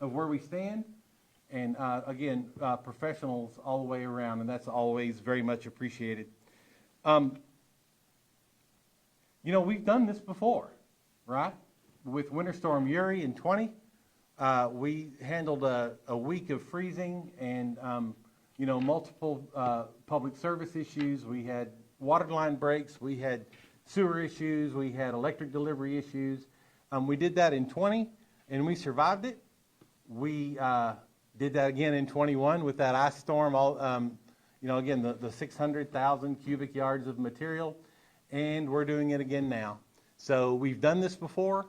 of where we stand. And again, professionals all the way around, and that's always very much appreciated. You know, we've done this before, right? With Winter Storm Uri in 20, we handled a week of freezing and, you know, multiple public service issues. We had water line breaks, we had sewer issues, we had electric delivery issues. We did that in 20, and we survived it. We did that again in 21 with that ice storm, you know, again, the 600,000 cubic yards of material, and we're doing it again now. So we've done this before.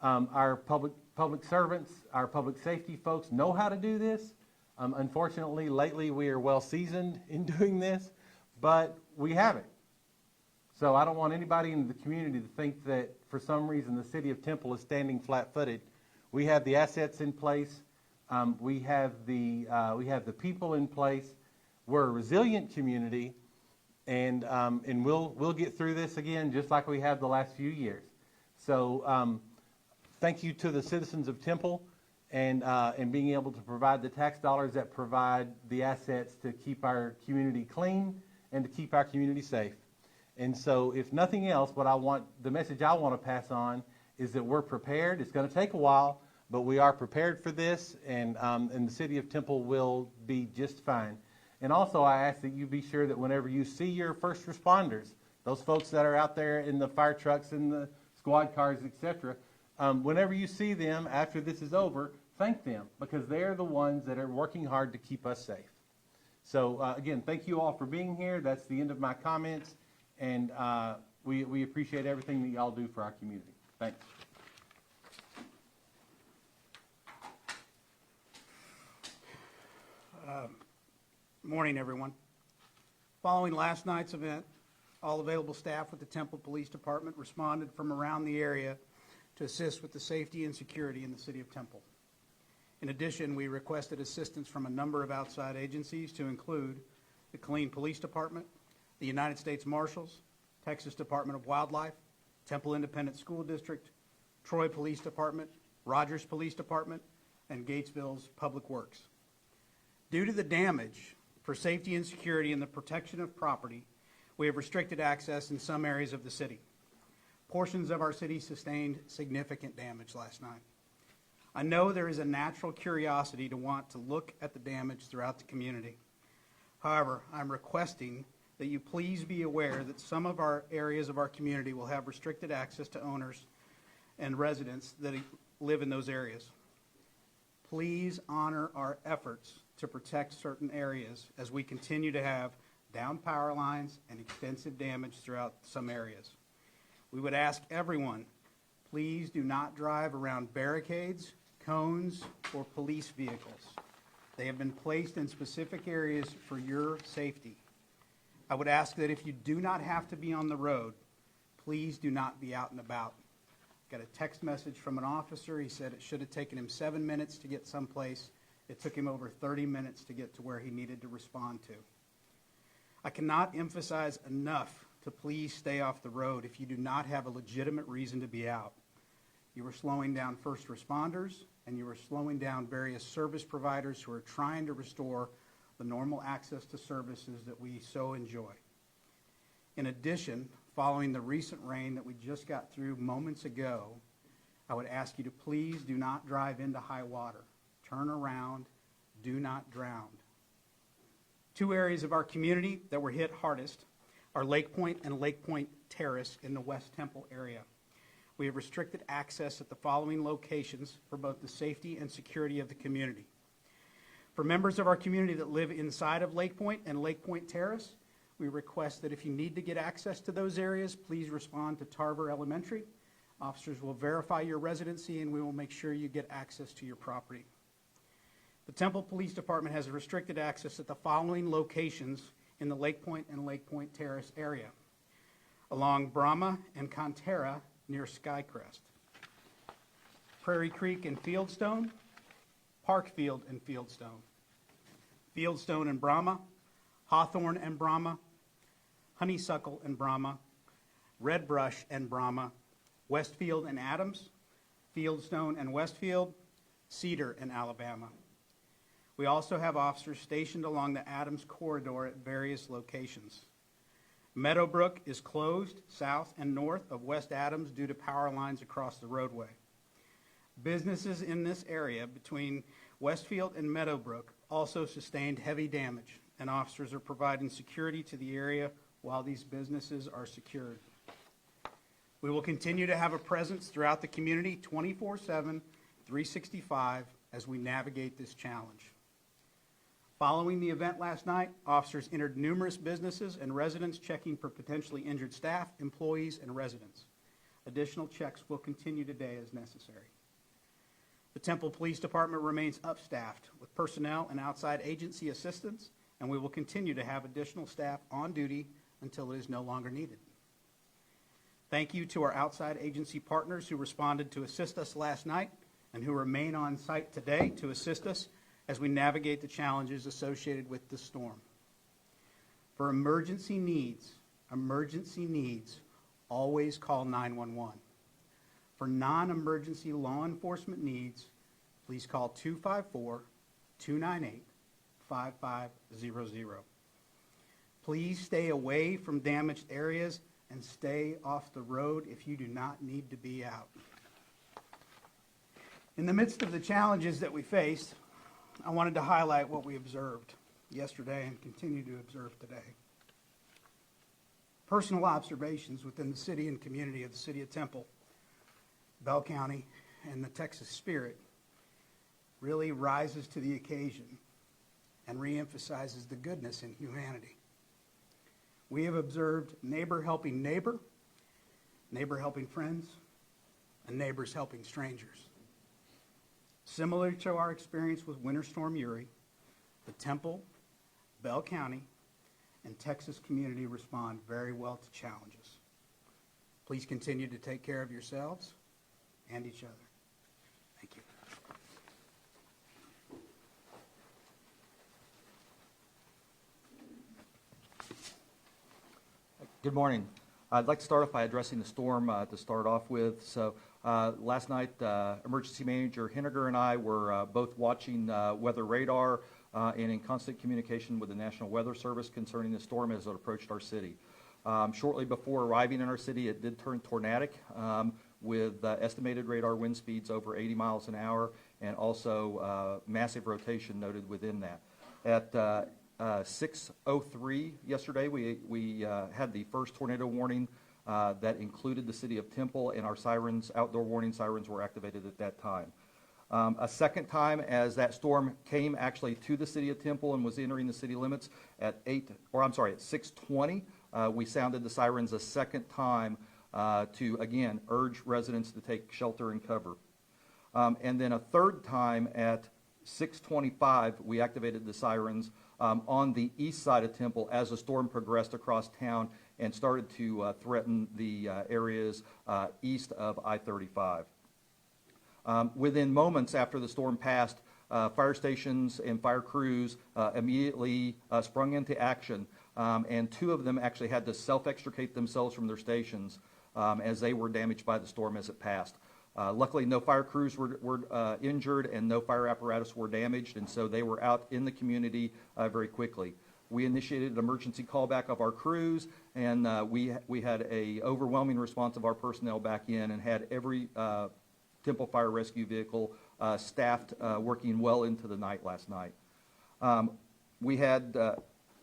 Our public servants, our public safety folks know how to do this. Unfortunately, lately we are well seasoned in doing this, but we haven't. So I don't want anybody in the community to think that for some reason the city of Temple is standing flat-footed. We have the assets in place. We have the people in place. We're a resilient community, and we'll get through this again just like we have the last few years. So thank you to the citizens of Temple and being able to provide the tax dollars that provide the assets to keep our community clean and to keep our community safe. And so if nothing else, the message I want to pass on is that we're prepared. It's going to take a while, but we are prepared for this, and the city of Temple will be just fine. And also I ask that you be sure that whenever you see your first responders, those folks that are out there in the fire trucks and the squad cars, etc., whenever you see them after this is over, thank them, because they're the ones that are working hard to keep us safe. So again, thank you all for being here. That's the end of my comments, and we appreciate everything that y'all do for our community. Thanks. Morning, everyone. Following last night's event, all available staff with the Temple Police Department responded from around the area to assist with the safety and security in the city of Temple. In addition, we requested assistance from a number of outside agencies to include the Killeen Police Department, the United States Marshals, Texas Department of Wildlife, Temple Independent School District, Troy Police Department, Rogers Police Department, and Gatesville's Public Works. Due to the damage for safety and security and the protection of property, we have restricted access in some areas of the city. Portions of our city sustained significant damage last night. I know there is a natural curiosity to want to look at the damage throughout the community. However, I'm requesting that you please be aware that some of our areas of our community will have restricted access to owners and residents that live in those areas. Please honor our efforts to protect certain areas as we continue to have down power lines and extensive damage throughout some areas. We would ask everyone, please do not drive around barricades, cones, or police vehicles. They have been placed in specific areas for your safety. I would ask that if you do not have to be on the road, please do not be out and about. Got a text message from an officer. He said it should have taken him 7 minutes to get someplace. It took him over 30 minutes to get to where he needed to respond to. I cannot emphasize enough to please stay off the road if you do not have a legitimate reason to be out. You are slowing down first responders, and you are slowing down various service providers who are trying to restore the normal access to services that we so enjoy. In addition, following the recent rain that we just got through moments ago, I would ask you to please do not drive into high water. Turn around, do not drown. Two areas of our community that were hit hardest are Lake Point and Lake Point Terrace in the West Temple area. We have restricted access at the following locations for both the safety and security of the community. For members of our community that live inside of Lake Point and Lake Point Terrace, we request that if you need to get access to those areas, please respond to Tarver Elementary. Officers will verify your residency, and we will make sure you get access to your property. The Temple Police Department has restricted access at the following locations in the Lake Point and Lake Point Terrace area: along Brahma and Contera near Skycrest, Prairie Creek and Fieldstone, Parkfield and Fieldstone, Fieldstone and Brahma, Hawthorne and Brahma, Honeysuckle and Brahma, Red Brush and Brahma, Westfield and Adams, Fieldstone and Westfield, Cedar, and Alabama. We also have officers stationed along the Adams corridor at various locations. Meadowbrook is closed south and north of West Adams due to power lines across the roadway. Businesses in this area between Westfield and Meadowbrook also sustained heavy damage, and officers are providing security to the area while these businesses are secured. We will continue to have a presence throughout the community 24/7, 365 as we navigate this challenge. Following the event last night, officers entered numerous businesses and residents checking for potentially injured staff, employees, and residents. Additional checks will continue today as necessary. The Temple Police Department remains upstaffed with personnel and outside agency assistance, and we will continue to have additional staff on duty until it is no longer needed. Thank you to our outside agency partners who responded to assist us last night and who remain on site today to assist us as we navigate the challenges associated with the storm. For emergency needs, always call 911. For non-emergency law enforcement needs, please call 254-298-5500. Please stay away from damaged areas and stay off the road if you do not need to be out. In the midst of the challenges that we faced, I wanted to highlight what we observed yesterday and continue to observe today. Personal observations within the city and community of the City of Temple, Bell County, and the Texas spirit really rises to the occasion and reemphasizes the goodness in humanity. We have observed neighbor helping neighbor, neighbor helping friends, and neighbors helping strangers. Similar to our experience with Winter Storm Uri, the Temple, Bell County, and Texas community respond very well to challenges. Please continue to take care of yourselves and each other. Thank you. Good morning. I'd like to start off by addressing the storm to start off with. So last night, Emergency Manager Henniger and I were both watching weather radar and in constant communication with the National Weather Service concerning the storm as it approached our city. Shortly before arriving in our city, it did turn tornadic with estimated radar wind speeds over 80 miles an hour and also massive rotation noted within that. At 6:03 yesterday, we had the first tornado warning that included the city of Temple, and our sirens, outdoor warning sirens, were activated at that time. A second time, as that storm came actually to the city of Temple and was entering the city limits at 6:20, we sounded the sirens a second time to again urge residents to take shelter and cover. And then a third time at 6:25, we activated the sirens on the east side of Temple as the storm progressed across town and started to threaten the areas east of I-35. Within moments after the storm passed, fire stations and fire crews immediately sprung into action, and two of them actually had to self-extricate themselves from their stations as they were damaged by the storm as it passed. Luckily, no fire crews were injured and no fire apparatus were damaged, and so they were out in the community very quickly. We initiated an emergency callback of our crews, and we had a overwhelming response of our personnel back in and had every Temple Fire Rescue vehicle staffed, working well into the night last night. We had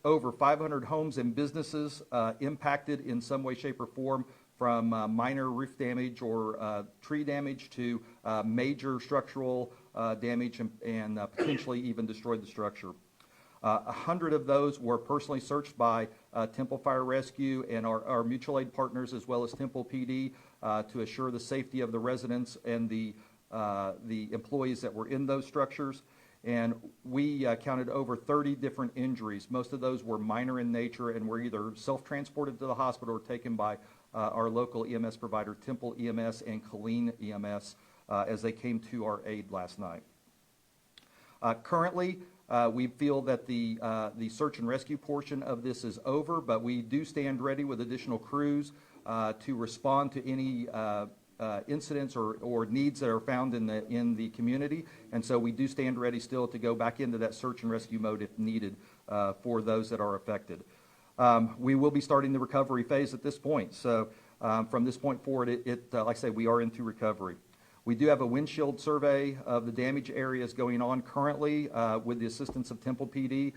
over 500 homes and businesses impacted in some way, shape, or form, from minor roof damage or tree damage to major structural damage and potentially even destroyed the structure. 100 of those were personally searched by Temple Fire Rescue and our mutual aid partners, as well as Temple PD, to assure the safety of the residents and the employees that were in those structures. And we counted over 30 different injuries. Most of those were minor in nature and were either self-transported to the hospital or taken by our local EMS provider, Temple EMS and Killeen EMS, as they came to our aid last night. Currently, we feel that the search and rescue portion of this is over, but we do stand ready with additional crews to respond to any incidents or needs that are found in the community. And so we do stand ready still to go back into that search and rescue mode if needed for those that are affected. We will be starting the recovery phase at this point. So from this point forward, like I say, we are into recovery. We do have a windshield survey of the damage areas going on currently with the assistance of Temple PD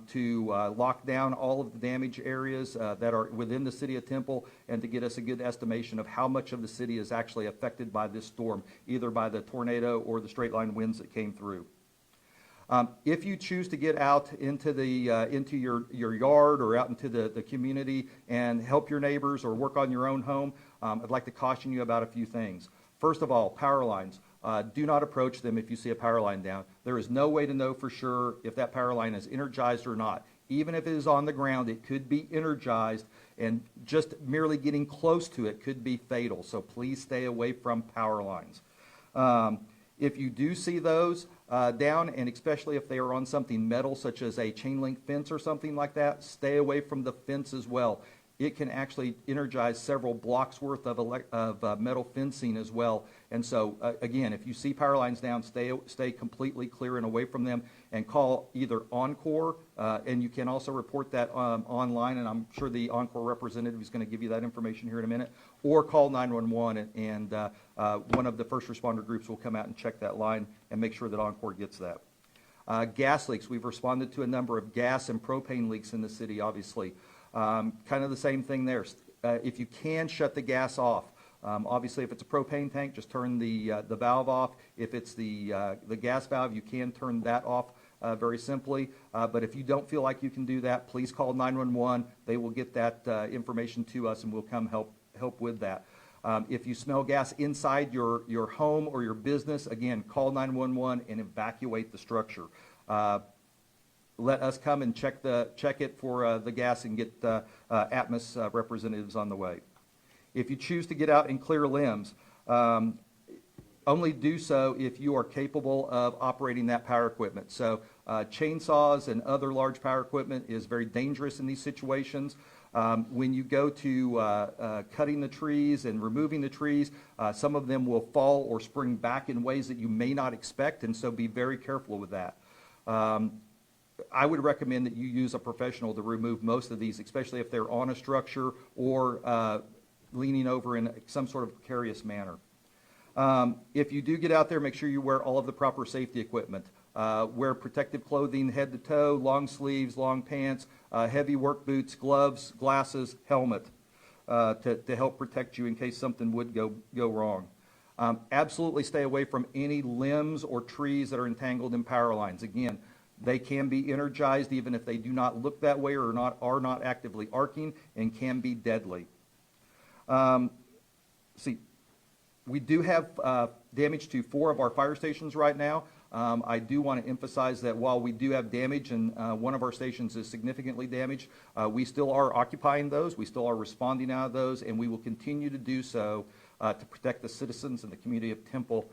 to lock down all of the damage areas that are within the city of Temple and to get us a good estimation of how much of the city is actually affected by this storm, either by the tornado or the straight line winds that came through. If you choose to get out into your yard or out into the community and help your neighbors or work on your own home, I'd like to caution you about a few things. First of all, power lines. Do not approach them if you see a power line down. There is no way to know for sure if that power line is energized or not. Even if it is on the ground, it could be energized, and just merely getting close to it could be fatal. So please stay away from power lines. If you do see those down, and especially if they are on something metal, such as a chain link fence or something like that, stay away from the fence as well. It can actually energize several blocks worth of metal fencing as well. And so, again, if you see power lines down, stay completely clear and away from them, and call either Encore, and you can also report that online, and I'm sure the Encore representative is going to give you that information here in a minute, or call 911, and one of the first responder groups will come out and check that line and make sure that Encore gets that. Gas leaks. We've responded to a number of gas and propane leaks in the city, obviously. Kind of the same thing there. If you can, shut the gas off. Obviously, if it's a propane tank, just turn the valve off. If it's the gas valve, you can turn that off very simply. But if you don't feel like you can do that, please call 911. They will get that information to us, and we'll come help with that. If you smell gas inside your home or your business, again, call 911 and evacuate the structure. Let us come and check it for the gas and get Atmos representatives on the way. If you choose to get out and clear limbs, only do so if you are capable of operating that power equipment. So chainsaws and other large power equipment is very dangerous in these situations. When you go to cutting the trees and removing the trees, some of them will fall or spring back in ways that you may not expect, and so be very careful with that. I would recommend that you use a professional to remove most of these, especially if they're on a structure or leaning over in some sort of precarious manner. If you do get out there, make sure you wear all of the proper safety equipment. Wear protective clothing head to toe, long sleeves, long pants, heavy work boots, gloves, glasses, helmet to help protect you in case something would go wrong. Absolutely stay away from any limbs or trees that are entangled in power lines. Again, they can be energized even if they do not look that way or are not actively arcing, and can be deadly. We do have damage to 4 of our fire stations right now. I do want to emphasize that while we do have damage and one of our stations is significantly damaged, we still are occupying those, we still are responding out of those, and we will continue to do so to protect the citizens and the community of Temple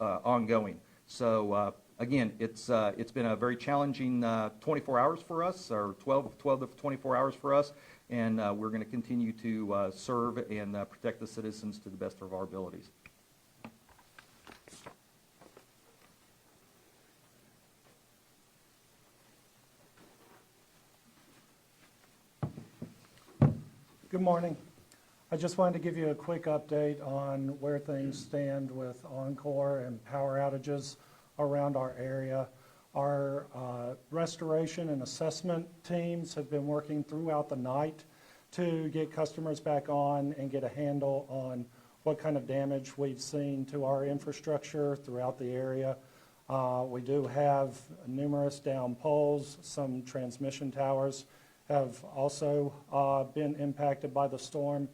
ongoing. So again, it's been a very challenging 24 hours for us, or 12 to 24 hours for us, and we're going to continue to serve and protect the citizens to the best of our abilities. Good morning. I just wanted to give you a quick update on where things stand with Encore and power outages around our area. Our restoration and assessment teams have been working throughout the night to get customers back on and get a handle on what kind of damage we've seen to our infrastructure throughout the area. We do have numerous down poles. Some transmission towers have also been impacted by the storm.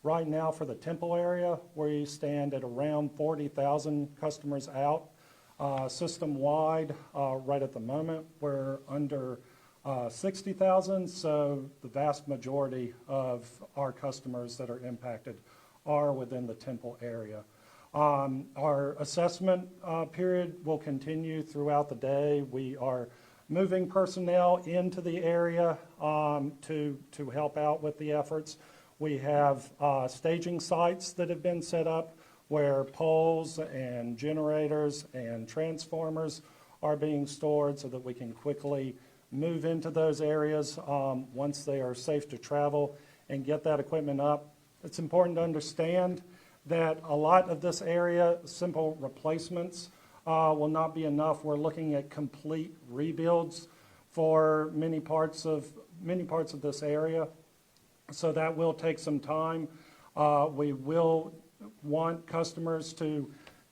Right now for the Temple area, we stand at around 40,000 customers out. System-wide, right at the moment, we're under 60,000, so the vast majority of our customers that are impacted are within the Temple area. Our assessment period will continue throughout the day. We are moving personnel into the area to help out with the efforts. We have staging sites that have been set up where poles and generators and transformers are being stored so that we can quickly move into those areas once they are safe to travel and get that equipment up. It's important to understand that a lot of this area, simple replacements, will not be enough. We're looking at complete rebuilds for many parts of this area. So that will take some time. We will want customers to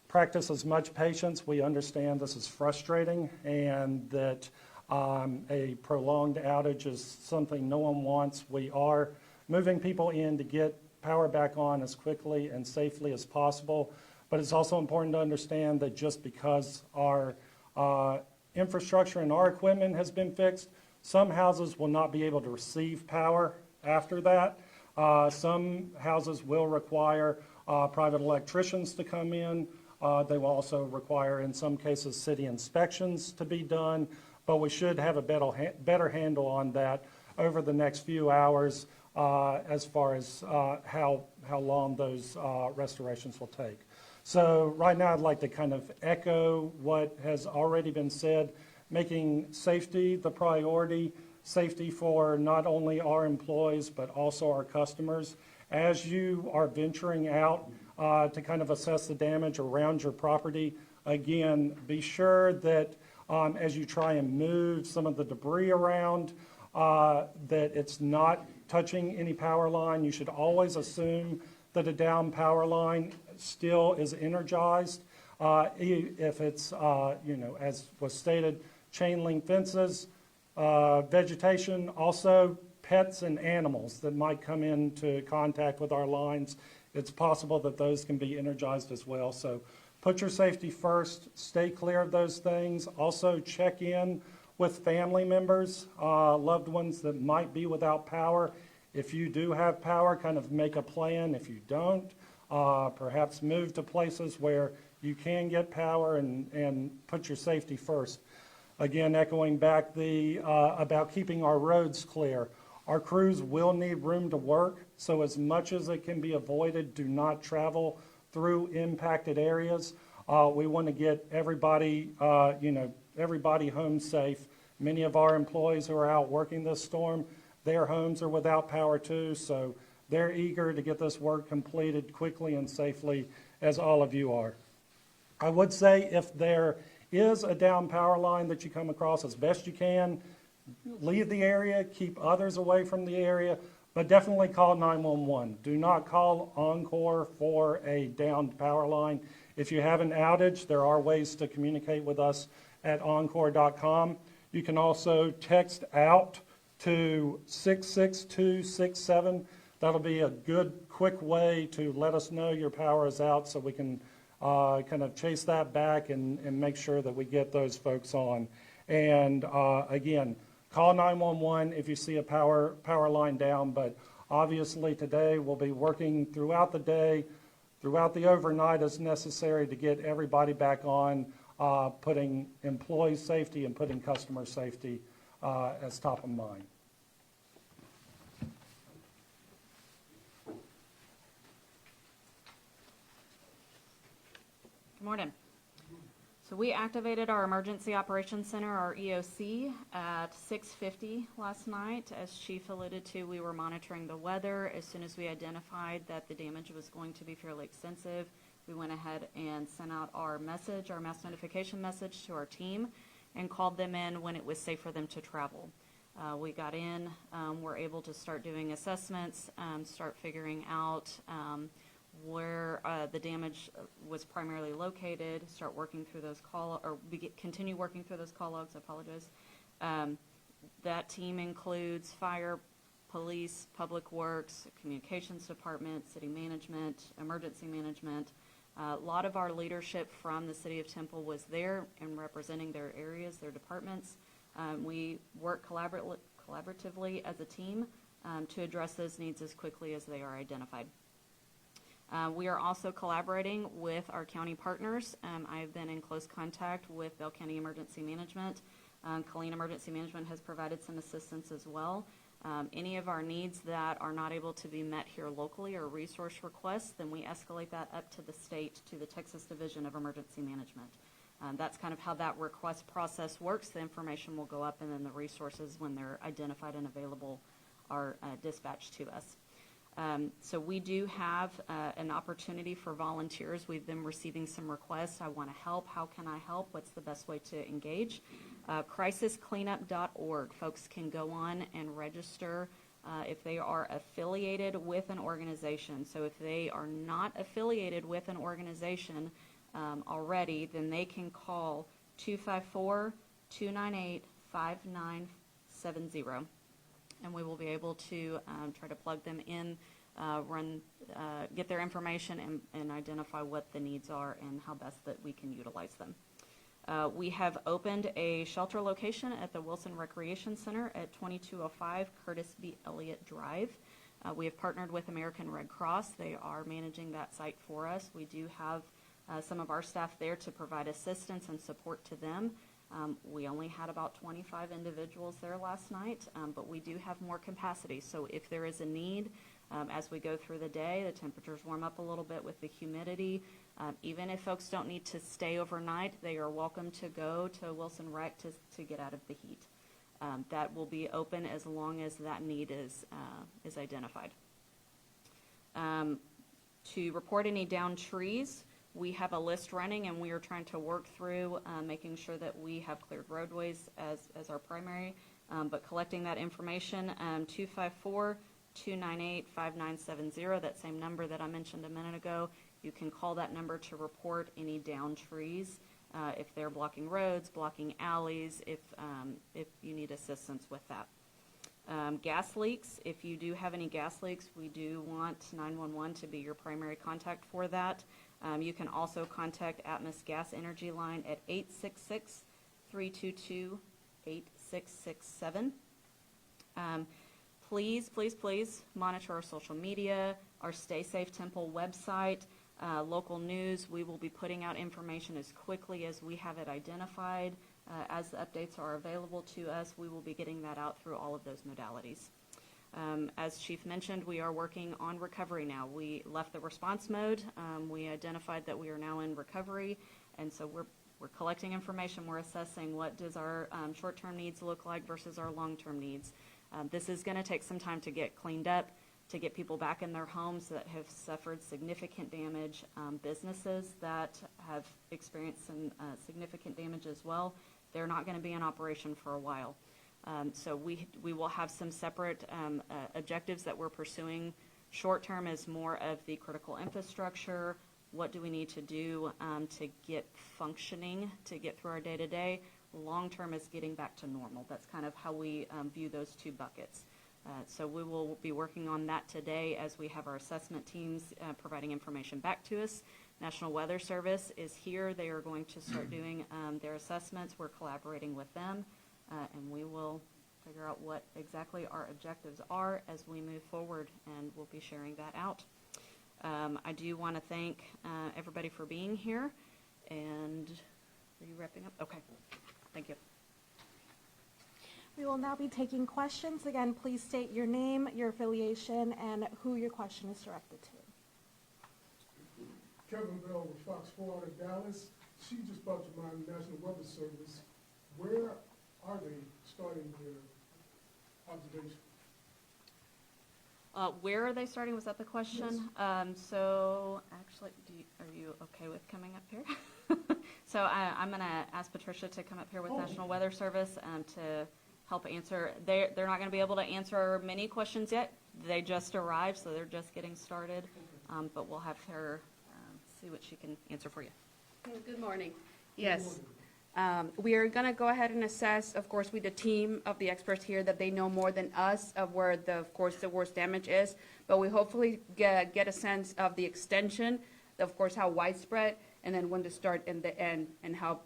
practice as much patience. We understand this is frustrating and that a prolonged outage is something no one wants. We are moving people in to get power back on as quickly and safely as possible. But it's also important to understand that just because our infrastructure and our equipment has been fixed, some houses will not be able to receive power after that. Some houses will require private electricians to come in. They will also require, in some cases, city inspections to be done. But we should have a better handle on that over the next few hours as far as how long those restorations will take. So right now I'd like to kind of echo what has already been said, making safety the priority, safety for not only our employees but also our customers. As you are venturing out to kind of assess the damage around your property, again, be sure that as you try and move some of the debris around, that it's not touching any power line. You should always assume that a down power line still is energized. If it's, as was stated, chain link fences, vegetation, also pets and animals that might come into contact with our lines, it's possible that those can be energized as well. So put your safety first, stay clear of those things. Also check in with family members, loved ones that might be without power. If you do have power, kind of make a plan. If you don't, perhaps move to places where you can get power and put your safety first. Again, echoing back about keeping our roads clear. Our crews will need room to work, so as much as it can be avoided, do not travel through impacted areas. We want to get everybody home safe. Many of our employees who are out working this storm, their homes are without power too, so they're eager to get this work completed quickly and safely, as all of you are. I would say if there is a down power line that you come across, as best you can, leave the area, keep others away from the area, but definitely call 911. Do not call Encore for a downed power line. If you have an outage, there are ways to communicate with us at encore.com. You can also text out to 66267. That'll be a good, quick way to let us know your power is out so we can kind of chase that back and make sure that we get those folks on. And again, call 911 if you see a power line down, but obviously today we'll be working throughout the day, throughout the overnight as necessary to get everybody back on, putting employee safety and putting customer safety as top of mind. Good morning. So we activated our Emergency Operations Center, our EOC, at 6:50 last night. As Chief alluded to, we were monitoring the weather. As soon as we identified that the damage was going to be fairly extensive, we went ahead and sent out our message, our mass notification message to our team, and called them in when it was safe for them to travel. We got in, were able to start doing assessments, start figuring out where the damage was primarily located, start working through those continue working through those call logs. I apologize. That team includes fire, police, public works, communications department, city management, emergency management. A lot of our leadership from the city of Temple was there and representing their areas, their departments. We work collaboratively as a team to address those needs as quickly as they are identified. We are also collaborating with our county partners. I've been in close contact with Bell County Emergency Management. Colleen Emergency Management has provided some assistance as well. Any of our needs that are not able to be met here locally or resource requests, then we escalate that up to the state, to the Texas Division of Emergency Management. That's kind of how that request process works. The information will go up, and then the resources, when they're identified and available, are dispatched to us. So we do have an opportunity for volunteers. We've been receiving some requests. I want to help. How can I help? What's the best way to engage? Crisiscleanup.org. Folks can go on and register if they are affiliated with an organization. So if they are not affiliated with an organization already, then they can call 254-298-5970. And we will be able to try to plug them in, get their information, and identify what the needs are and how best that we can utilize them. We have opened a shelter location at the Wilson Recreation Center at 2205 Curtis B. Elliott Drive. We have partnered with American Red Cross. They are managing that site for us. We do have some of our staff there to provide assistance and support to them. We only had about 25 individuals there last night, but we do have more capacity. So if there is a need, as we go through the day, the temperatures warm up a little bit with the humidity. Even if folks don't need to stay overnight, they are welcome to go to Wilson Rec to get out of the heat. That will be open as long as that need is identified. To report any downed trees, we have a list running, and we are trying to work through making sure that we have cleared roadways as our primary, but collecting that information. 254-298-5970, that same number that I mentioned a minute ago. You can call that number to report any downed trees, if they're blocking roads, blocking alleys, if you need assistance with that. Gas leaks, if you do have any gas leaks, we do want 911 to be your primary contact for that. You can also contact Atmos Gas Energy Line at 866-322-8667. Please monitor our social media, our Stay Safe Temple website, local news. We will be putting out information as quickly as we have it identified. As the updates are available to us, we will be getting that out through all of those modalities. As Chief mentioned, we are working on recovery now. We left the response mode. We identified that we are now in recovery, and so we're collecting information. We're assessing what does our short-term needs look like versus our long-term needs. This is going to take some time to get cleaned up, to get people back in their homes that have suffered significant damage, businesses that have experienced some significant damage as well. They're not going to be in operation for a while. So we will have some separate objectives that we're pursuing. Short term is more of the critical infrastructure. What do we need to do to get functioning, to get through our day-to-day? Long term is getting back to normal. That's kind of how we view those two buckets. So we will be working on that today as we have our assessment teams providing information back to us. National Weather Service is here. They are going to start doing their assessments. We're collaborating with them. And we will figure out what exactly our objectives are as we move forward, and we'll be sharing that out. I do want to thank everybody for being here. And are you wrapping up? Okay. Thank you. We will now be taking questions. Again, please state your name, your affiliation, and who your question is directed to. Kevin Bell with Fox 4 out of Dallas. She just brought to mind National Weather Service. Where are they starting their observation? Where are they starting? Was that the question? Yes. So actually, are you okay with coming up here? So I'm going to ask Patricia to come up here with National Weather Service to help answer. They're not going to be able to answer many questions yet. They just arrived, so they're just getting started. But we'll have her see what she can answer for you. Good morning. Yes. We are going to go ahead and assess, of course, with the team of the experts here, that they know more than us of where, of course, the worst damage is. But we hopefully get a sense of the extension, of course, how widespread, and then when to start and the end, and how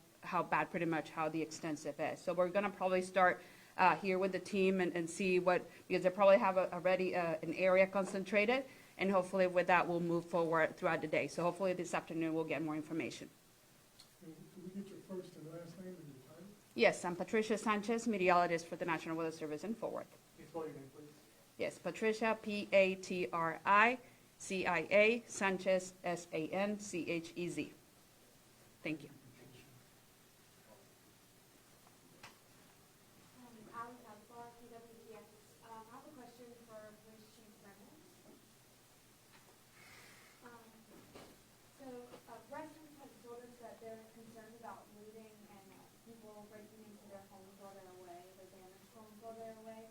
bad, pretty much, how the extensive is. So we're going to probably start here with the team and see what, because they probably have already an area concentrated, and hopefully with that we'll move forward throughout the day. So hopefully this afternoon we'll get more information. Can we get your first and last name and your title? Yes, I'm Patricia Sanchez, meteorologist for the National Weather Service in Fort Worth. Spell your name, please. Yes, Patricia, Patricia, Sanchez, Sanchez. Thank you. Alex Asbar, KTXS. I have a question for Police Chief Brennan. Residents have told us that they're concerned about moving and people breaking into their homes while they're away, their damaged homes while they're away.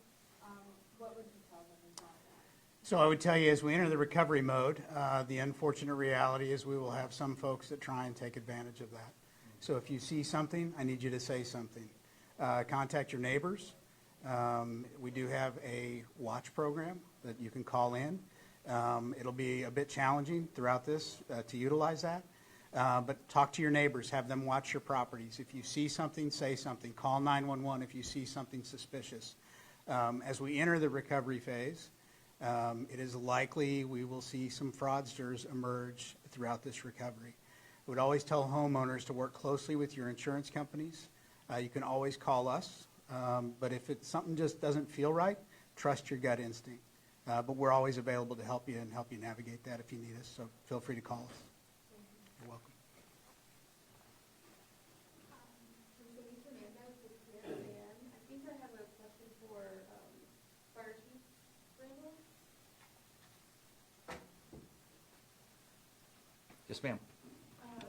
What would you tell them about that? So I would tell you, as we enter the recovery mode, the unfortunate reality is we will have some folks that try and take advantage of that. So if you see something, I need you to say something. Contact your neighbors. We do have a watch program that you can call in. It'll be a bit challenging throughout this to utilize that. But talk to your neighbors, have them watch your properties. If you see something, say something. Call 911 if you see something suspicious. As we enter the recovery phase, it is likely we will see some fraudsters emerge throughout this recovery. I would always tell homeowners to work closely with your insurance companies. You can always call us, but if something just doesn't feel right, trust your gut instinct. But we're always available to help you and help you navigate that if you need us, so feel free to call us. You're welcome. Denise Hernandez with KSAN. I think I have a question for Fire Chief Randall. Yes, ma'am. I'm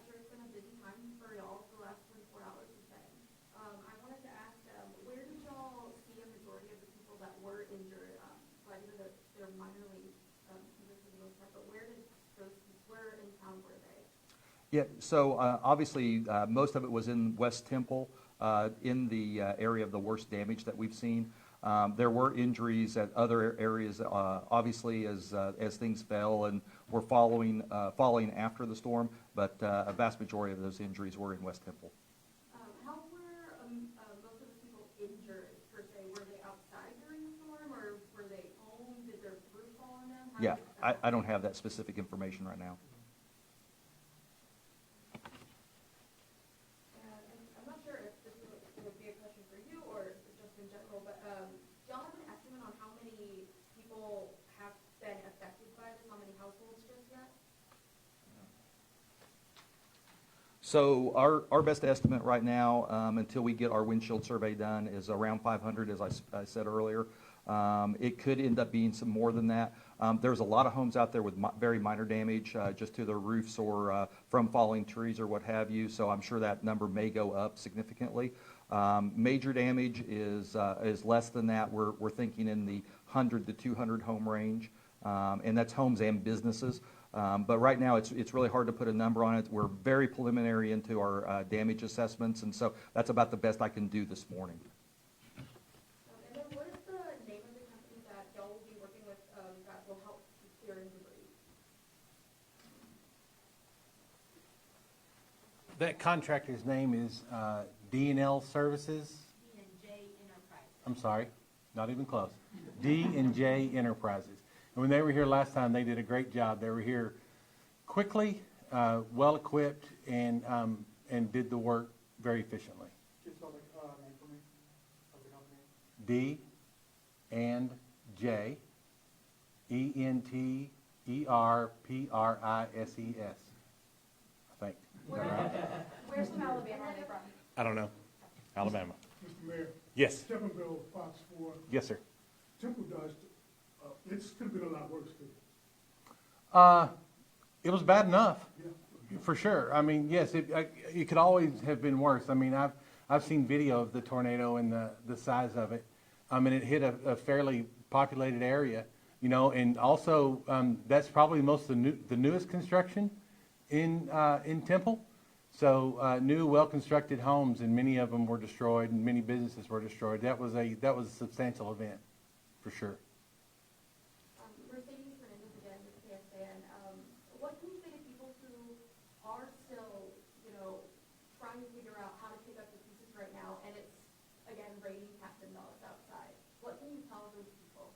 sure it's been a busy time for y'all the last 24 hours has been. I wanted to ask, where did y'all see a majority of the people that were injured? I know that they're minorly injured for the most part, but where in town were they? Yeah, so obviously, most of it was in West Temple, in the area of the worst damage that we've seen. There were injuries at other areas, obviously, as things fell and were falling after the storm, but a vast majority of those injuries were in West Temple. How were most of the people injured, per se? Were they outside during the storm, or were they home? Did their roof fall on them? Yeah, I don't have that specific information right now. I'm not sure if this would be a question for you or just in general, but do y'all have an estimate on how many people have been affected by this? How many households just yet? So our best estimate right now, until we get our windshield survey done, is around 500, as I said earlier. It could end up being some more than that. There's a lot of homes out there with very minor damage, just to their roofs or from falling trees or what have you, so I'm sure that number may go up significantly. Major damage is less than that. We're thinking in the 100 to 200 home range, and that's homes and businesses. But right now, it's really hard to put a number on it. We're very preliminary into our damage assessments, and so that's about the best I can do this morning. And then what is the name of the company that y'all will be working with that will help clear debris? That contractor's name is D&L Services. D&J Enterprise. I'm sorry, not even close. D&J Enterprises. And when they were here last time, they did a great job. They were here quickly, well-equipped, and did the work very efficiently. Can you spell the name for me of the company? D and J, ENTERPRISES, I think. Where's from Alabama are they from? I don't know. Alabama. Mr. Mayor, Yes. Templeville, Fox 4, Yes, sir. Temple dodged, it could have been a lot worse too. It was bad enough. Yeah. For sure. I mean, yes, it could always have been worse. I mean, I've seen video of the tornado and the size of it. And it hit a fairly populated area, you know, and also that's probably most of the newest construction in Temple. So new, well-constructed homes, and many of them were destroyed, and many businesses were destroyed. That was a substantial event, for sure. Mercedes Fernandez again with KSAN. What can you say to people who are still, trying to figure out how to pick up the pieces right now, and it's, again, raining cats and dogs outside? What can you tell those people?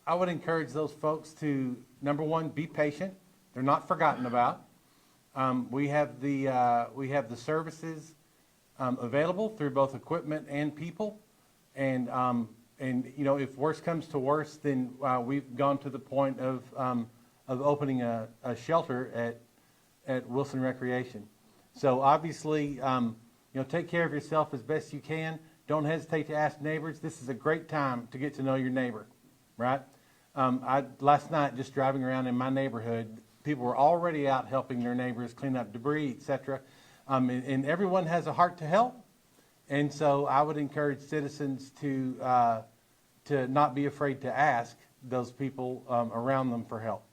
I would encourage those folks to, number one, be patient. They're not forgotten about. We have the services available through both equipment and people, and And, you know, if worse comes to worse, then we've gone to the point of opening a shelter at Wilson Recreation. So obviously, you know, take care of yourself as best you can. Don't hesitate to ask neighbors. This is a great time to get to know your neighbor, right? Last night, just driving around in my neighborhood, people were already out helping their neighbors clean up debris, etc. And everyone has a heart to help. And so I would encourage citizens to not be afraid to ask those people around them for help.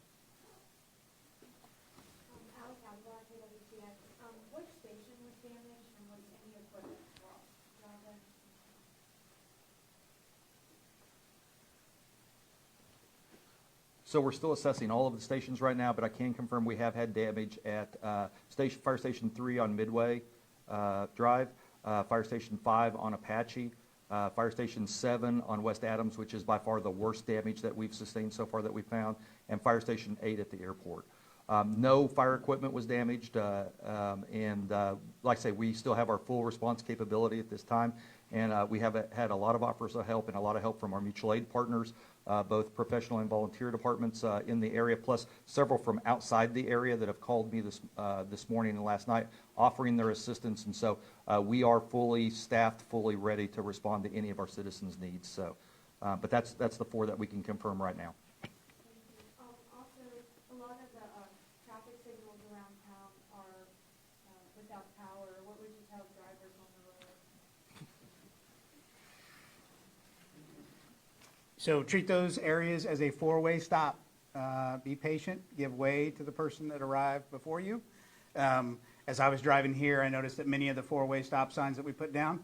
Alex Avila, KTXS. Which station was damaged and was any equipment lost? Jonathan? So we're still assessing all of the stations right now, but I can confirm we have had damage at Fire Station 3 on Midway Drive, Fire Station 5 on Apache, Fire Station 7 on West Adams, which is by far the worst damage that we've sustained so far that we've found, and Fire Station 8 at the airport. No fire equipment was damaged, and like I say, we still have our full response capability at this time, and we have had a lot of offers of help and a lot of help from our mutual aid partners, both professional and volunteer departments in the area, plus several from outside the area that have called me this morning and last night, offering their assistance. And so we are fully staffed, fully ready to respond to any of our citizens' needs. So, but that's the 4 that we can confirm right now. Also, a lot of the traffic signals around town are without power. What would you tell drivers on the road? So treat those areas as a 4-way stop. Be patient, give way to the person that arrived before you. As I was driving here, I noticed that many of the 4-way stop signs that we put down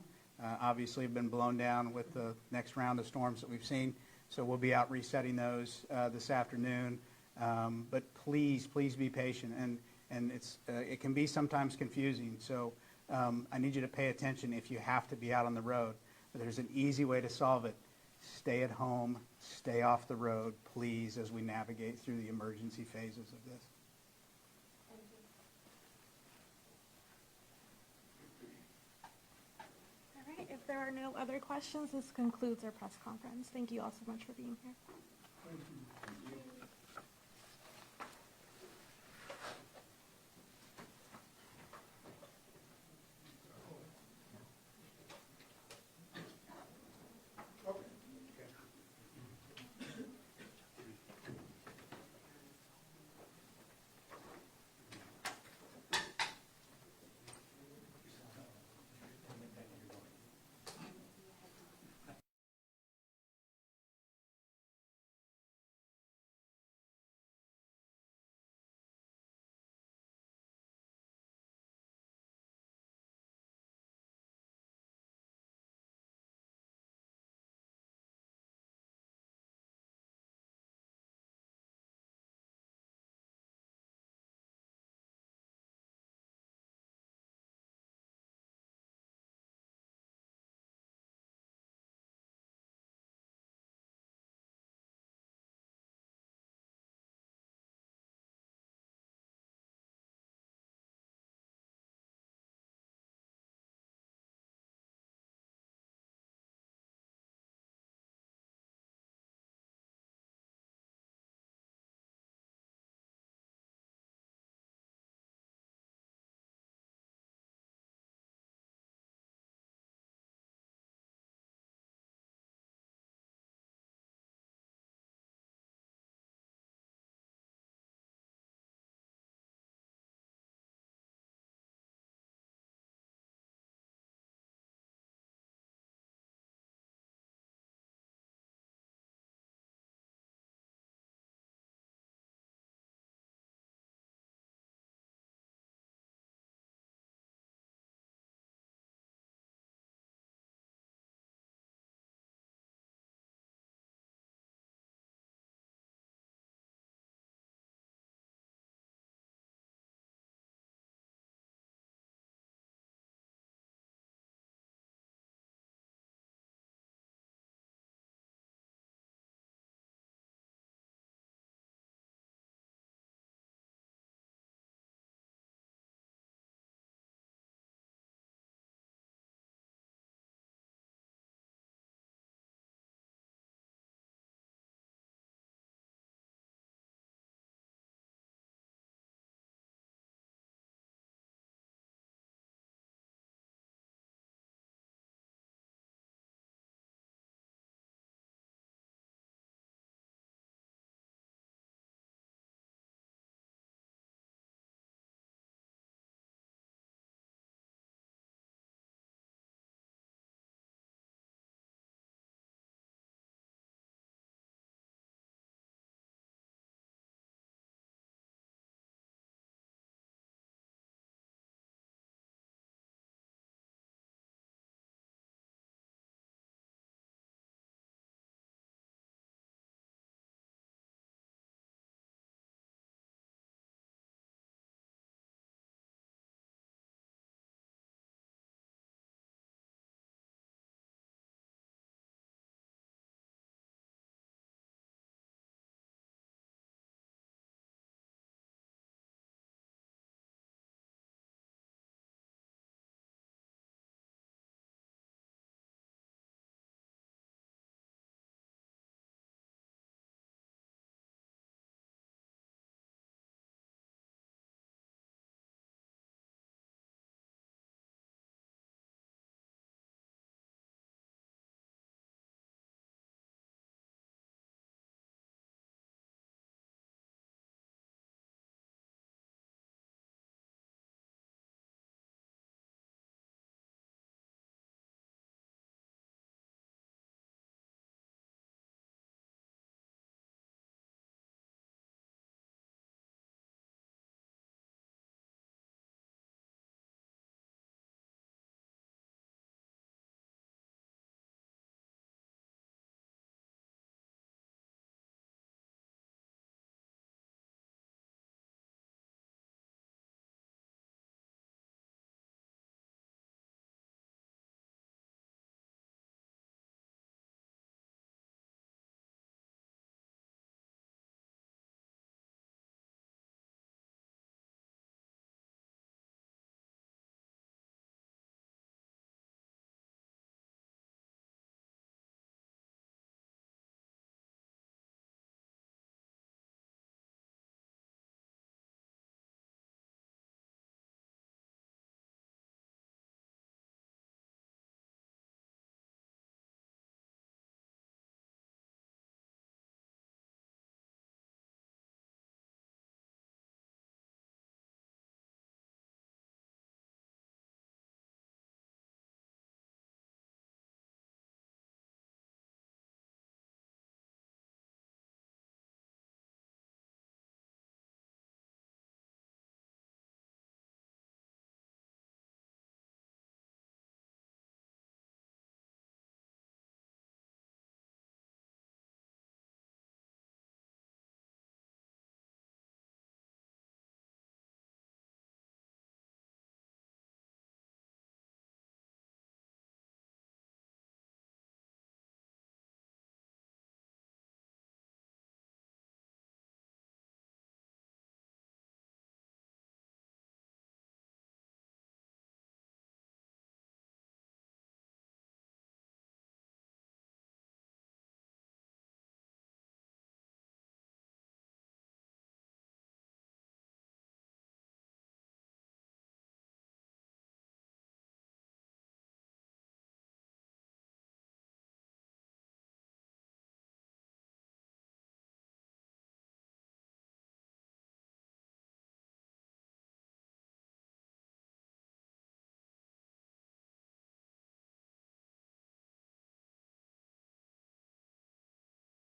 obviously have been blown down with the next round of storms that we've seen. So we'll be out resetting those this afternoon. But please be patient. And it can be sometimes confusing. So I need you to pay attention if you have to be out on the road. But there's an easy way to solve it. Stay at home, stay off the road, please, as we navigate through the emergency phases of this. All right, if there are no other questions, this concludes our press conference. Thank you all so much for being here. Thank you.